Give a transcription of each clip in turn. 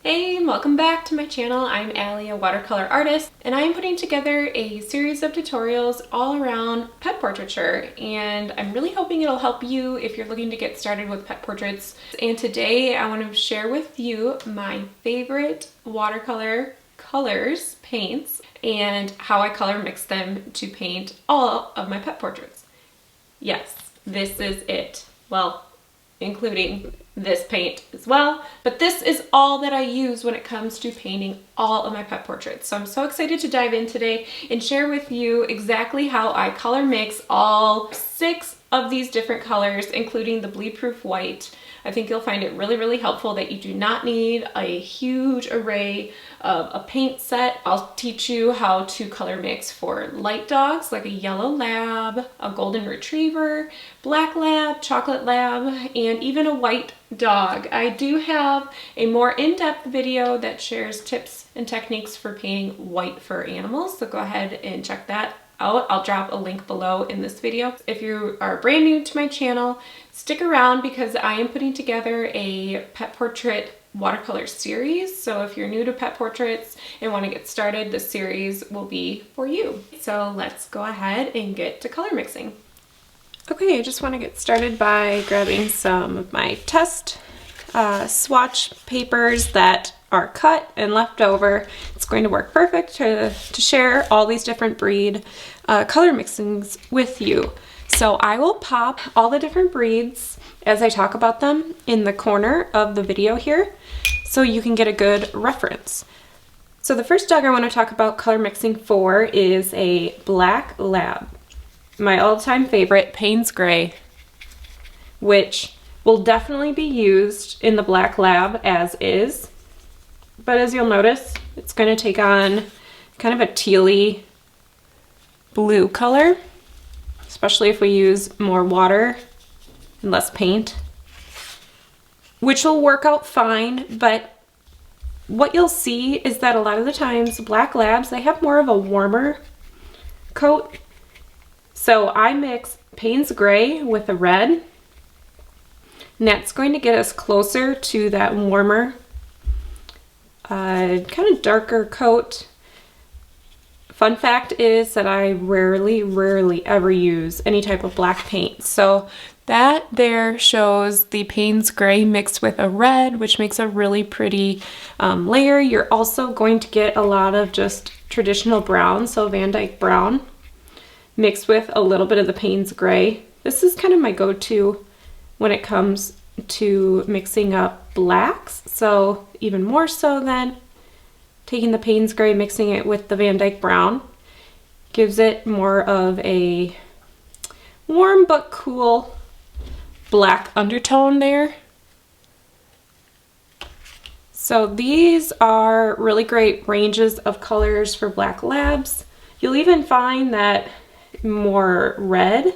Hey, and welcome back to my channel. I'm Allie, a watercolor artist, and I am putting together a series of tutorials all around pet portraiture, and I'm really hoping it'll help you if you're looking to get started with pet portraits. And today I want to share with you my favorite watercolor colors, paints, and how I color mix them to paint all of my pet portraits. Yes, this is it. Well, including this paint as well, but this is all that I use when it comes to painting all of my pet portraits. So I'm so excited to dive in today and share with you exactly how I color mix all 6 of these different colors, including the bleed proof white. I think you'll find it really helpful that you do not need a huge array of a paint set. I'll teach you how to color mix for light dogs like a yellow lab, a golden retriever, black lab, chocolate lab, and even a white dog. I do have a more in-depth video that shares tips and techniques for painting white fur animals, so go ahead and check that out. I'll drop a link below in this video. If you are brand new to my channel, stick around because I am putting together a pet portrait watercolor series. So if you're new to pet portraits and want to get started, this series will be for you. So let's go ahead and get to color mixing. Okay, I just want to get started by grabbing some of my test swatch papers that are cut and left over. It's going to work perfect to share all these different breed color mixings with you. So I will pop all the different breeds as I talk about them in the corner of the video here so you can get a good reference. So the first dog I want to talk about color mixing for is a black lab. My all-time favorite, Payne's Gray, which will definitely be used in the black lab as is. But as you'll notice, it's going to take on kind of a tealy blue color, especially if we use more water and less paint, which will work out fine. But what you'll see is that a lot of the times black labs, they have more of a warmer coat. So I mix Payne's Gray with a red, and that's going to get us closer to that warmer kind of darker coat. Fun fact is that I rarely ever use any type of black paint. So that there shows the Payne's Gray mixed with a red, which makes a really pretty layer. You're also going to get a lot of just traditional brown, so Van Dyke brown, mixed with a little bit of the Payne's Gray. This is kind of my go-to when it comes to mixing up blacks, so even more so than taking the Payne's Gray, mixing it with the Van Dyke brown gives it more of a warm but cool black undertone there. So these are really great ranges of colors for black labs. You'll even find that more red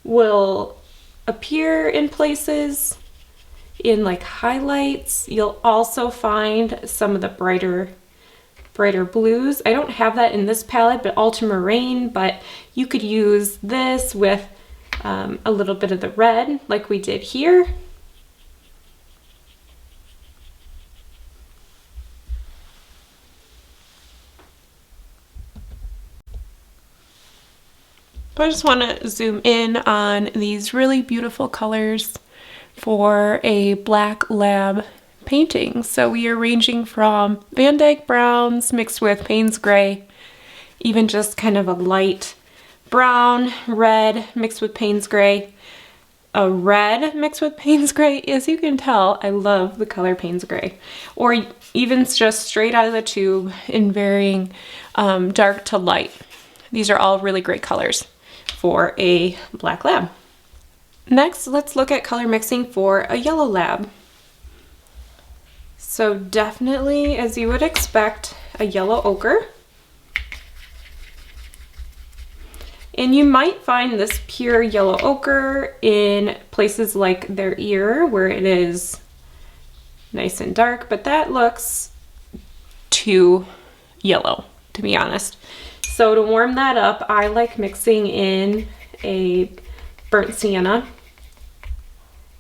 will appear in places in like highlights. You'll also find some of the brighter blues. I don't have that in this palette, but ultramarine, but you could use this with a little bit of the red like we did here. But I just want to zoom in on these really beautiful colors for a black lab painting. So we are ranging from Van Dyke browns mixed with Payne's Gray, even just kind of a light brown, red mixed with Payne's Gray, a red mixed with Payne's Gray. As you can tell, I love the color Payne's Gray, or even just straight out of the tube in varying dark to light. These are all really great colors for a black lab. Next, let's look at color mixing for a yellow lab. So definitely, as you would expect, a yellow ochre. And you might find this pure yellow ochre in places like their ear where it is nice and dark, but that looks too yellow, to be honest. So to warm that up, I like mixing in a burnt sienna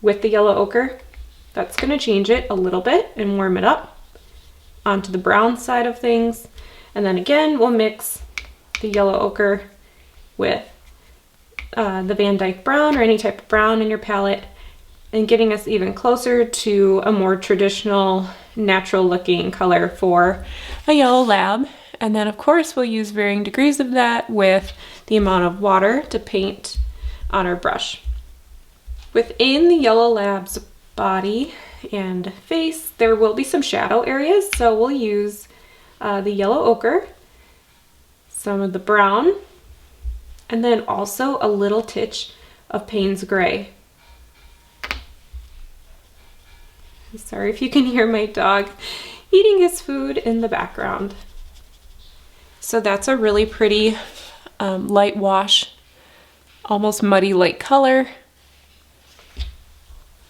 with the yellow ochre. That's going to change it a little bit and warm it up onto the brown side of things. And then again, we'll mix the yellow ochre with the Van Dyke brown or any type of brown in your palette, and getting us even closer to a more traditional, natural looking color for a yellow lab. And then of course we'll use varying degrees of that with the amount of water to paint on our brush. Within the yellow lab's body and face, there will be some shadow areas, so we'll use the yellow ochre, some of the brown, and then also a little titch of Payne's gray. Sorry if you can hear my dog eating his food in the background. So that's a really pretty light wash, almost muddy light color.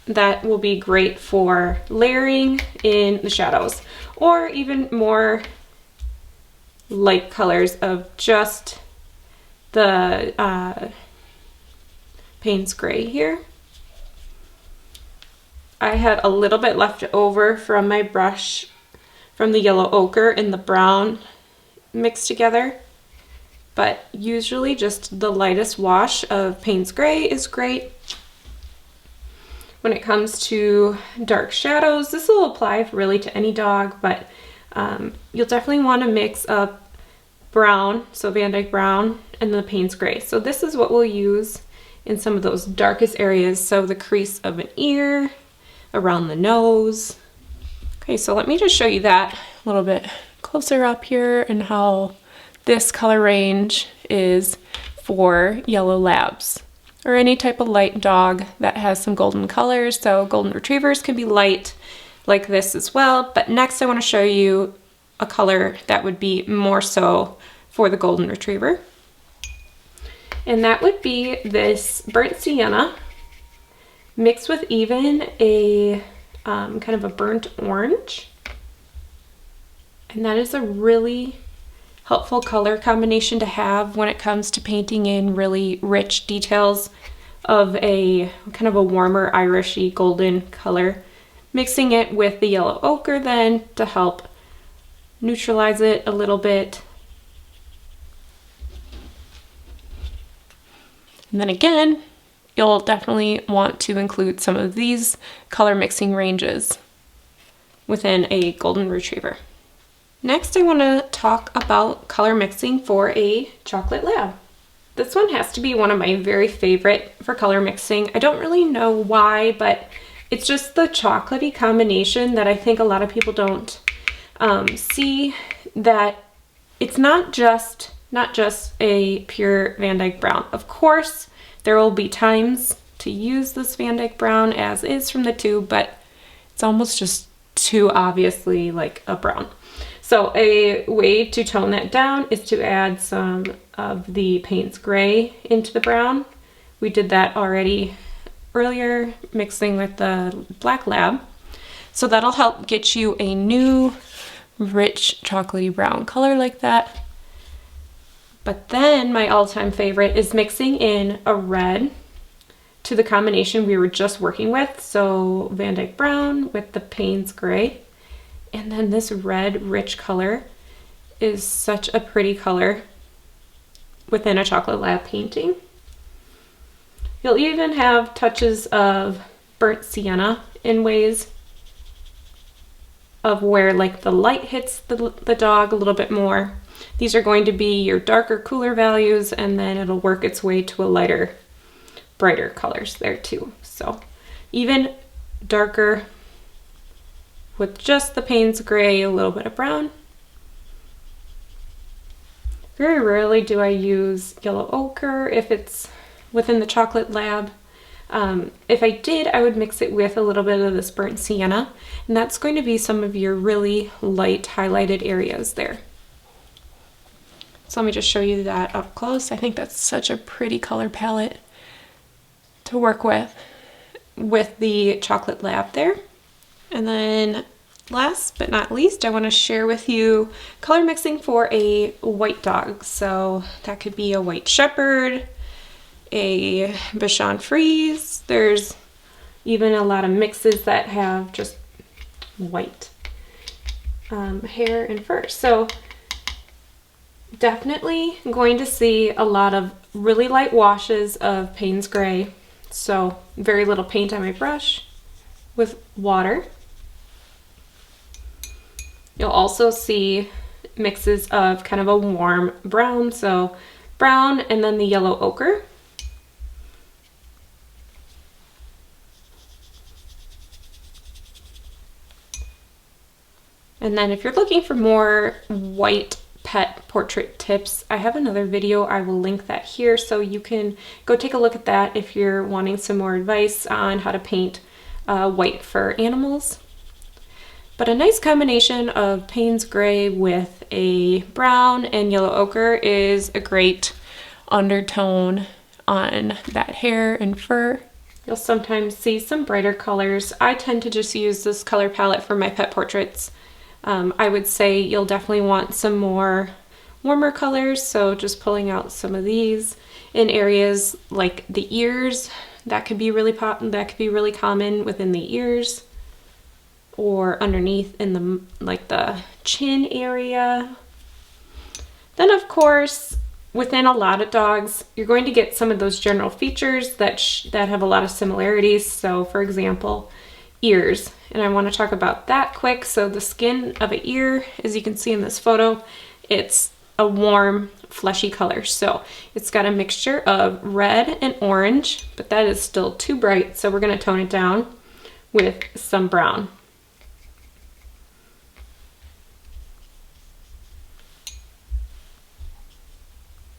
That will be great for layering in the shadows, or even more light colors of just the Payne's gray here. I had a little bit left over from my brush from the yellow ochre and the brown mixed together, but usually just the lightest wash of Payne's gray is great. When it comes to dark shadows, this will apply really to any dog, but you'll definitely want to mix up brown, so Van Dyke brown, and the Payne's gray. So this is what we'll use in some of those darkest areas, so the crease of an ear, around the nose. Okay, so let me just show you that a little bit closer up here and how this color range is for yellow labs or any type of light dog that has some golden colors. So golden retrievers can be light like this as well, but next I want to show you a color that would be more so for the golden retriever, and that would be this burnt sienna mixed with even a kind of a burnt orange. And that is a really helpful color combination to have when it comes to painting in really rich details of a kind of a warmer Irishy golden color. Mixing it with the yellow ochre then to help neutralize it a little bit. And then again, you'll definitely want to include some of these color mixing ranges within a golden retriever. Next, I want to talk about color mixing for a chocolate lab. This one has to be one of my very favorite for color mixing. I don't really know why, but it's just the chocolatey combination that I think a lot of people don't see, that it's not just a pure Van Dyke brown. Of course, there will be times to use this Van Dyke brown as is from the tube, but it's almost just too obviously like a brown. So a way to tone that down is to add some of the Payne's gray into the brown. We did that already earlier, mixing with the black lab. So that'll help get you a new rich chocolatey brown color like that. But then my all-time favorite is mixing in a red to the combination we were just working with. So Van Dyke brown with the Payne's gray. And then this red rich color is such a pretty color within a chocolate lab painting. You'll even have touches of burnt sienna in ways of where like the light hits the dog a little bit more. These are going to be your darker, cooler values, and then it'll work its way to a lighter, brighter colors there too. So even darker with just the Payne's gray, a little bit of brown. Very rarely do I use yellow ochre if it's within the chocolate lab. If I did, I would mix it with a little bit of this burnt sienna, and that's going to be some of your really light highlighted areas there. So let me just show you that up close. I think that's such a pretty color palette to work with the chocolate lab there. And then last but not least, I want to share with you color mixing for a white dog. So that could be a white shepherd, a Bichon Frise. There's even a lot of mixes that have just white hair and fur. So definitely going to see a lot of really light washes of Payne's Gray. So very little paint on my brush with water. You'll also see mixes of kind of a warm brown, so brown and then the yellow ochre. And then if you're looking for more white pet portrait tips, I have another video. I will link that here so you can go take a look at that if you're wanting some more advice on how to paint white fur animals. But a nice combination of Payne's Gray with a brown and yellow ochre is a great undertone on that hair and fur. You'll sometimes see some brighter colors. I tend to just use this color palette for my pet portraits. I would say you'll definitely want some more warmer colors, so just pulling out some of these in areas like the ears. That could be really common within the ears, or underneath in the chin area. Then of course, within a lot of dogs, you're going to get some of those general features that have a lot of similarities. So for example, ears, and I want to talk about that quick. So the skin of an ear, as you can see in this photo, it's a warm, fleshy color. So it's got a mixture of red and orange, but that is still too bright. So we're going to tone it down with some brown.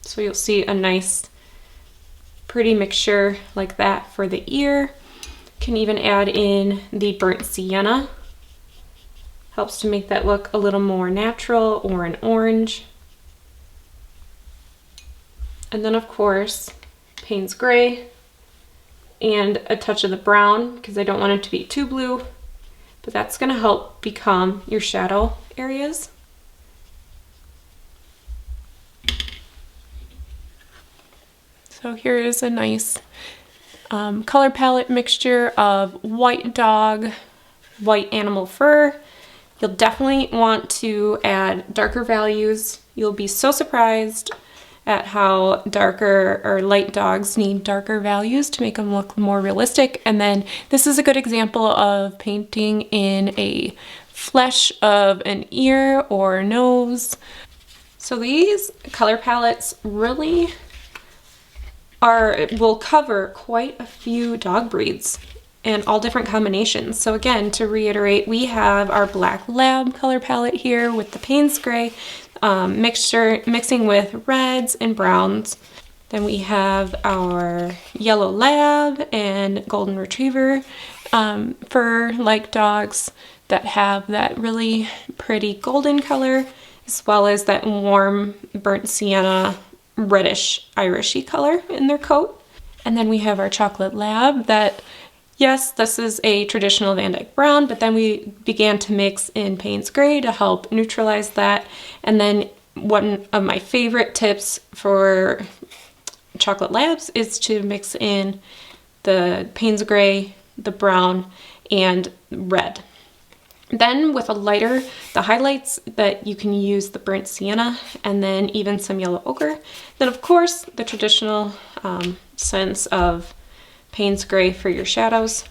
So you'll see a nice, pretty mixture like that for the ear. Can even add in the burnt sienna. Helps to make that look a little more natural, or an orange. And then of course, Payne's Gray and a touch of the brown, because I don't want it to be too blue, but that's going to help become your shadow areas. So here is a nice color palette mixture of white dog, white animal fur. You'll definitely want to add darker values. You'll be so surprised at how darker or light dogs need darker values to make them look more realistic. And then this is a good example of painting in a flesh of an ear or nose. So these color palettes really will cover quite a few dog breeds and all different combinations. So again, to reiterate, we have our black lab color palette here with the Payne's Gray mixing with reds and browns. Then we have our yellow lab and golden retriever fur-like dogs that have that really pretty golden color, as well as that warm burnt sienna reddish irishy color in their coat. And then we have our chocolate lab that, yes, this is a traditional Van Dyke brown, but then we began to mix in Payne's Gray to help neutralize that. And then one of my favorite tips for chocolate labs is to mix in the Payne's Gray, the brown, and red. Then with a lighter, the highlights that you can use the burnt sienna and then even some yellow ochre. Then of course the traditional sense of Payne's Gray for your shadows.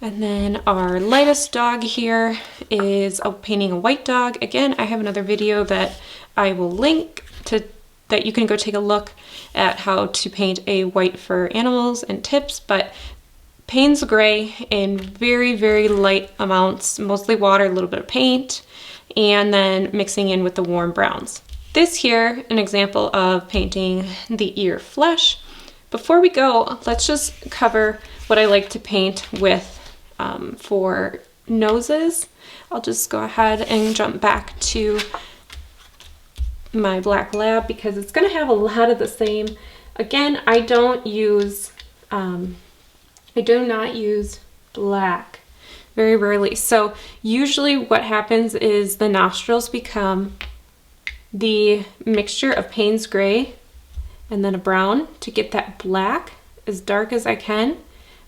And then our lightest dog here is painting a white dog. Again, I have another video that I will link to that you can go take a look at how to paint a white fur animals and tips, but Payne's Gray in very, very light amounts, mostly water, a little bit of paint, and then mixing in with the warm browns. This here, an example of painting the ear flesh. Before we go, let's just cover what I like to paint with for noses. I'll just go ahead and jump back to my black lab because it's going to have a lot of the same. Again, I do not use black, very rarely. So usually what happens is the nostrils become the mixture of Payne's Gray and then a brown to get that black as dark as I can.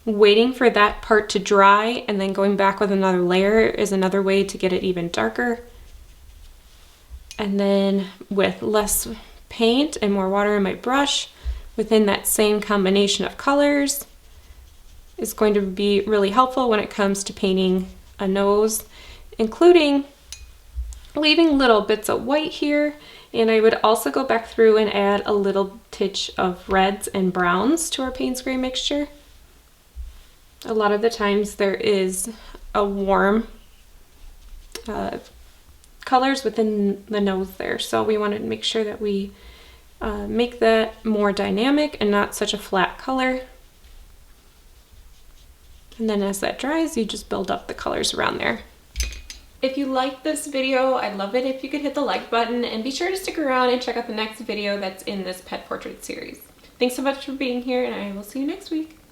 waiting for that part to dry and then going back with another layer is another way to get it even darker. And then with less paint and more water in my brush, within that same combination of colors, is going to be really helpful when it comes to painting a nose, including leaving little bits of white here. And I would also go back through and add a little titch of reds and browns to our Payne's Gray mixture. A lot of the times there is a warm colors within the nose there, so we wanted to make sure that we make that more dynamic and not such a flat color. And then as that dries, you just build up the colors around there. If you liked this video, I'd love it if you could hit the like button, and be sure to stick around and check out the next video that's in this pet portrait series. Thanks so much for being here, and I will see you next week.